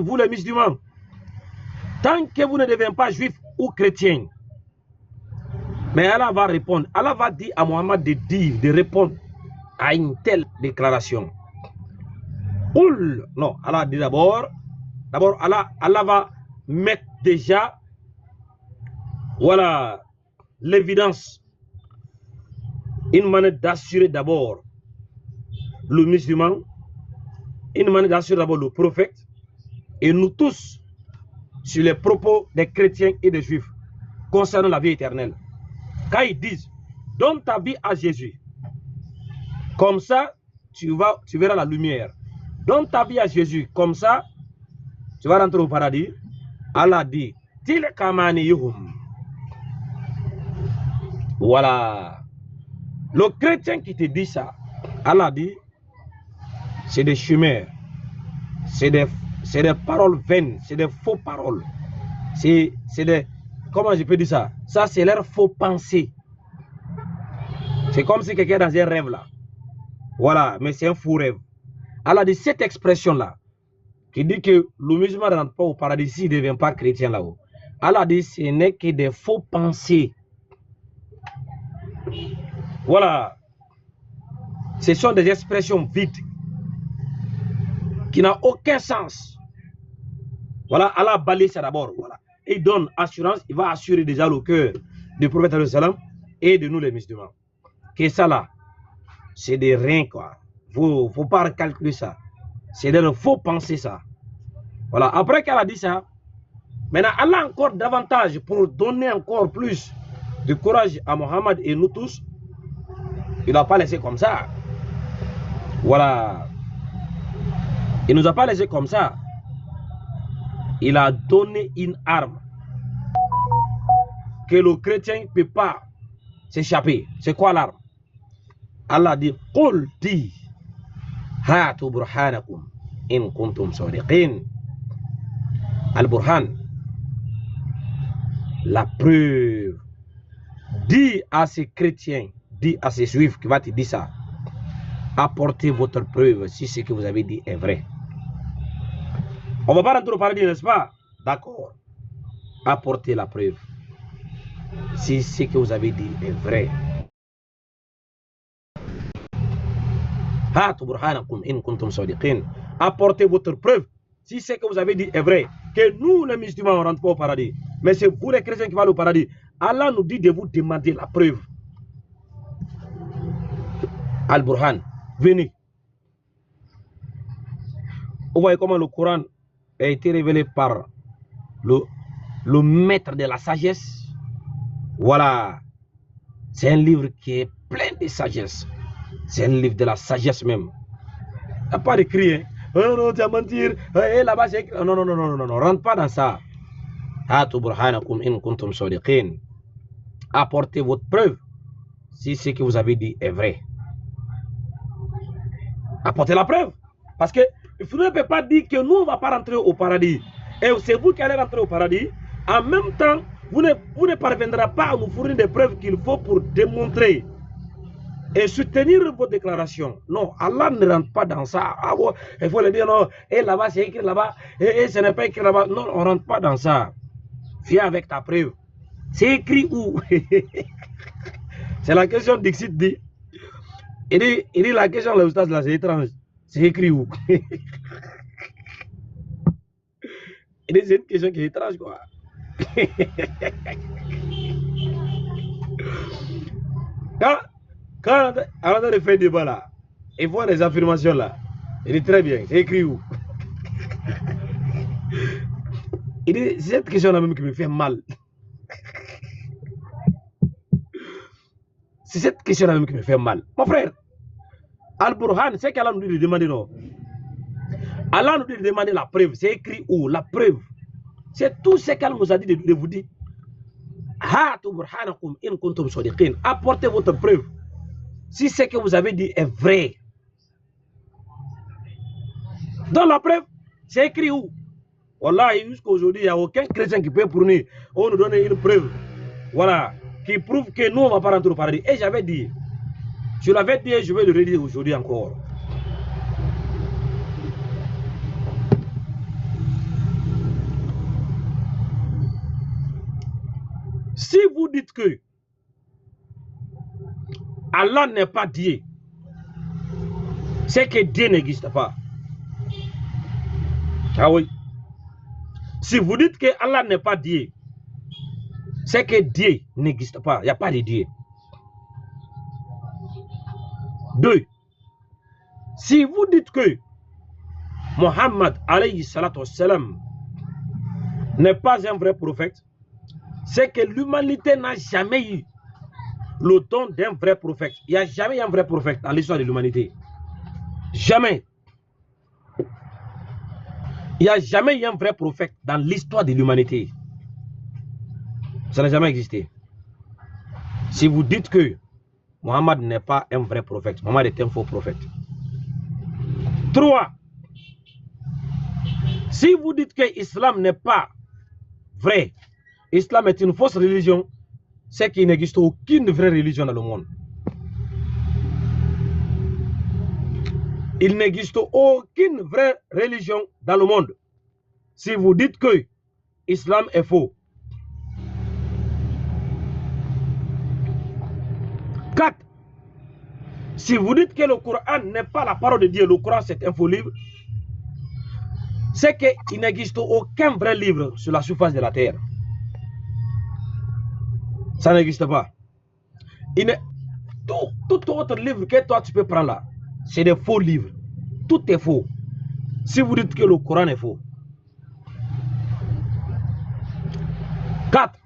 vous les musulmans, tant que vous ne devenez pas juif ou chrétien, mais Allah va répondre, Allah va dire à Mohammed de répondre à une telle déclaration. Non, Allah dit d'abord Allah va mettre déjà, voilà, l'évidence, une manière d'assurer d'abord le musulman, une manière d'assurer d'abord le prophète, et nous tous, sur les propos des chrétiens et des juifs concernant la vie éternelle. Quand ils disent, donne ta vie à Jésus, comme ça, tu verras la lumière. Donne ta vie à Jésus, comme ça, tu vas rentrer au paradis. Allah dit, voilà. Le chrétien qui te dit ça, Allah dit, c'est des chimères, c'est des paroles vaines, c'est des faux paroles. C'est des, comment je peux dire ça? Ça, c'est leur faux pensée. C'est comme si quelqu'un est dans un rêve là. Voilà, mais c'est un faux rêve. Allah dit cette expression-là, qui dit que le musulman ne rentre pas au paradis s'il ne devient pas chrétien là-haut. Allah dit ce n'est que des faux pensées. Voilà. Ce sont des expressions vides qui n'ont aucun sens. Voilà, Allah balaye ça d'abord. Voilà. Il donne assurance, il va assurer déjà le cœur du prophète et de nous les musulmans. Que ça là, c'est des rien quoi. Faut pas calculer ça. C'est des faux pensées ça. Voilà, après qu'elle a dit ça, maintenant Allah encore davantage pour donner encore plus de courage à Mohammed et nous tous. Il n'a pas laissé comme ça. Voilà. Il ne nous a pas laissé comme ça. Il a donné une arme que le chrétien ne peut pas s'échapper. C'est quoi l'arme? Allah dit, Qul di, hatu burhanakum in kuntum sadiqin. Al-Burhan, la preuve. Dis à ces chrétiens, dis à ces juifs qui va te dire ça, apportez votre preuve si ce que vous avez dit est vrai. On ne va pas rentrer au paradis, n'est-ce pas? D'accord. Apportez la preuve si ce que vous avez dit est vrai. Apportez votre preuve si ce que vous avez dit est vrai. Que nous, les musulmans, on ne rentre pas au paradis. Mais c'est vous, les chrétiens, qui vont au paradis. Allah nous dit de vous demander la preuve. Al-Burhan, venez. Vous voyez comment le Coran a été révélé par le maître de la sagesse. Voilà. C'est un livre qui est plein de sagesse. C'est un livre de la sagesse même. Il n'y a pas de cri. Hein? Oh non, tu vas mentir. Là-bas, c'est écrit. Non, non, non, non, non, non. Rentre pas dans ça. Apportez votre preuve si ce que vous avez dit est vrai. Apportez la preuve. Parce que vous ne pouvez pas dire que nous, on ne va pas rentrer au paradis. Et c'est vous qui allez rentrer au paradis. En même temps, vous ne parviendrez pas à nous fournir des preuves qu'il faut pour démontrer et soutenir vos déclarations. Non, Allah ne rentre pas dans ça. Ah bon, il faut le dire, non, et là-bas, c'est écrit là-bas, et ce n'est pas écrit là-bas. Non, on ne rentre pas dans ça. Viens avec ta preuve. C'est écrit où? C'est la question d'Ixit dit. Il dit la question là, là, c'est étrange. C'est écrit où? Il dit c'est une question qui est étrange, quoi. Quand on a fait débat là, il voit les affirmations là. Il dit très bien, c'est écrit où? Il dit, c'est cette question là même qui me fait mal. C'est cette question là même qui me fait mal. Mon frère, Al-Burhan, c'est qu'Allah nous dit de demander non. Allah nous dit de demander la preuve. C'est écrit où? La preuve. C'est tout ce qu'Allah nous a dit de vous dire. Apportez votre preuve. Si ce que vous avez dit est vrai. Dans la preuve, c'est écrit où? Wallah, jusqu'à aujourd'hui, il n'y a aucun chrétien qui peut fournir. On nous donne une preuve. Voilà. Qui prouve que nous, on ne va pas rentrer au paradis. Et j'avais dit, je l'avais dit et je vais le redire aujourd'hui encore. Si vous dites que Allah n'est pas Dieu, c'est que Dieu n'existe pas. Ah oui. Si vous dites que Allah n'est pas Dieu, c'est que Dieu n'existe pas. Il n'y a pas de Dieu. 2. Si vous dites que Mohammed alayhi salatu wassalam n'est pas un vrai prophète, c'est que l'humanité n'a jamais eu le don d'un vrai prophète. Il n'y a jamais eu un vrai prophète dans l'histoire de l'humanité. Jamais. Il n'y a jamais eu un vrai prophète dans l'histoire de l'humanité. Ça n'a jamais existé. Si vous dites que Mohammed n'est pas un vrai prophète, Mohammed est un faux prophète. 3. Si vous dites que l'islam n'est pas vrai, l'islam est une fausse religion, c'est qu'il n'existe aucune vraie religion dans le monde. Il n'existe aucune vraie religion dans le monde. Si vous dites que l'islam est faux. 4. Si vous dites que le Coran n'est pas la parole de Dieu, le Coran c'est un faux livre, c'est qu'il n'existe aucun vrai livre sur la surface de la terre. Ça n'existe pas. Tout autre livre que toi tu peux prendre là, c'est des faux livres. Tout est faux. Si vous dites que le Coran est faux. 4.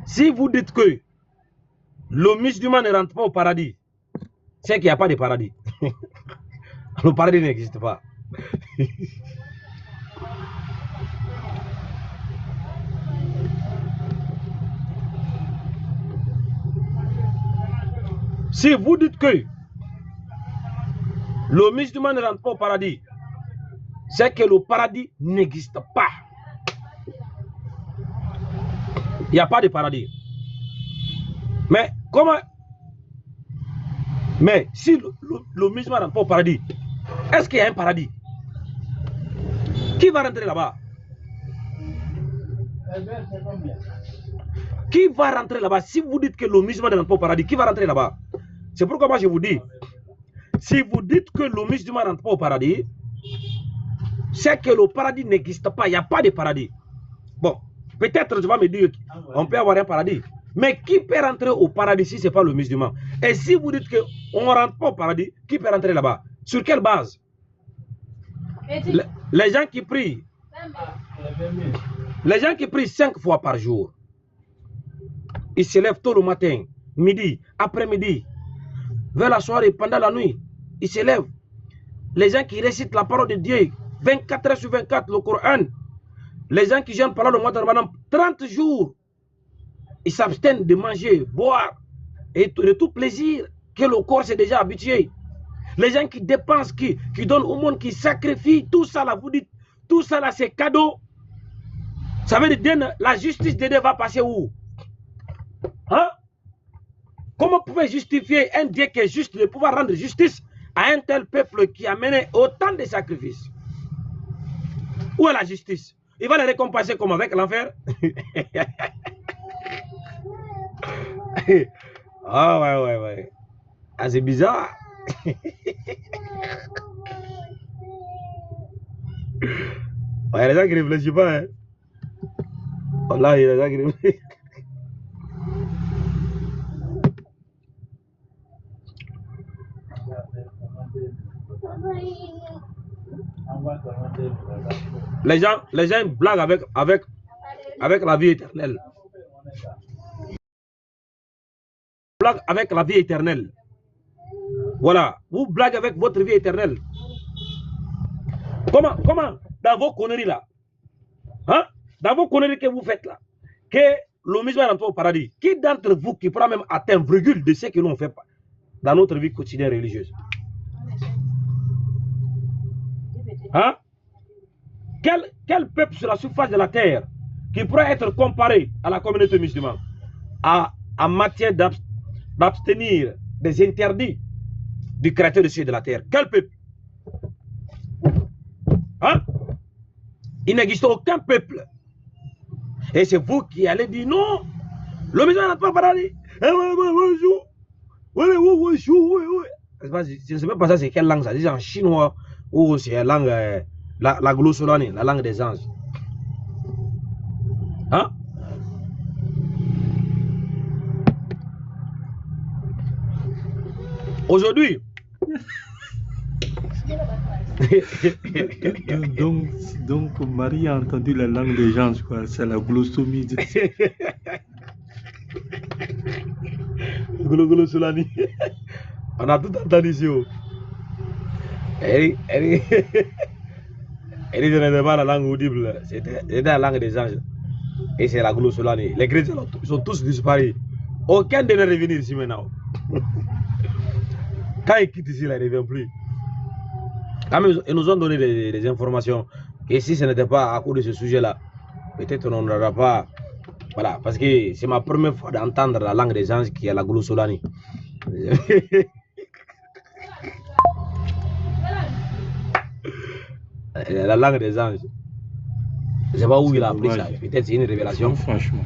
Si vous dites que le musulman ne rentre pas au paradis, c'est qu'il n'y a pas de paradis. Le paradis n'existe pas. Si vous dites que le musulman ne rentre pas au paradis, c'est que le paradis n'existe pas. Il n'y a pas de paradis. Mais comment? Mais si le musulman ne rentre pas au paradis, est-ce qu'il y a un paradis? Qui va rentrer là-bas? Qui va rentrer là-bas? Si vous dites que le musulman ne rentre pas au paradis, qui va rentrer là-bas? C'est pourquoi moi je vous dis, si vous dites que le musulman ne rentre pas au paradis, c'est que le paradis n'existe pas. Il n'y a pas de paradis. Bon, peut-être tu vas me dire qu'on peut avoir un paradis. Mais qui peut rentrer au paradis si ce n'est pas le musulman? Et si vous dites qu'on ne rentre pas au paradis, qui peut rentrer là-bas? Sur quelle base? Les gens qui prient. Les gens qui prient 5 fois par jour. Ils se lèvent tôt le matin, midi, après-midi, vers la soirée, pendant la nuit. Ils se lèvent. Les gens qui récitent la parole de Dieu 24 heures sur 24, le Coran. Les gens qui jeûnent pendant le mois de Ramadan 30 jours. Ils s'abstiennent de manger, boire et de tout plaisir que le corps s'est déjà habitué. Les gens qui dépensent, qui donnent au monde, qui sacrifient, tout ça là, vous dites, tout ça là c'est cadeau. Ça veut dire la justice de Dieu va passer où? Hein? Comment vous pouvez justifier un Dieu qui est juste de pouvoir rendre justice à un tel peuple qui a mené autant de sacrifices? Où est la justice? Il va les récompenser comme avec l'enfer? Ah ouais. Ah c'est bizarre. Ouais, les gens qui ne réfléchissent pas, hein. Voilà, il y a des gens qui réfléchissent. Les gens blaguent avec la vie éternelle. Blague avec la vie éternelle. Voilà, vous blaguez avec votre vie éternelle. Comment, dans vos conneries là, hein, dans vos conneries que vous faites là, que le musulman rentre au paradis, qui d'entre vous qui pourra même atteindre virgule de ce que nous on fait dans notre vie quotidienne religieuse? Hein? Quel peuple sur la surface de la terre qui pourrait être comparé à la communauté musulmane en matière d'abstenir des interdits du créateur des cieux et de la terre? Quel peuple? Hein? Il n'existe aucun peuple. Et c'est vous qui allez dire non, Le maison n'a pas parlé. Je ne sais même pas ça, c'est quelle langue ça. C'est en chinois ou c'est la langue, la glossolani, la langue des anges. Hein? Aujourd'hui. donc, Marie a entendu la langue des gens, c'est la glossomie. Glossolani. On a tout entendu ici. Elle n'est pas la langue audible, c'était la langue des anges. Et c'est la glossolani. Les chrétiens sont tous disparus. Aucun de ne revenir ici maintenant. Quand ils quittent ici, ils ne reviennent plus. Quand même, ils nous ont donné des informations. Et si ce n'était pas à cause de ce sujet-là, peut-être on n'aura pas. Voilà, parce que c'est ma première fois d'entendre la langue des anges qui est la glossolani. La langue des anges. Je ne sais pas où il a appris ça. Peut-être c'est une révélation. Franchement.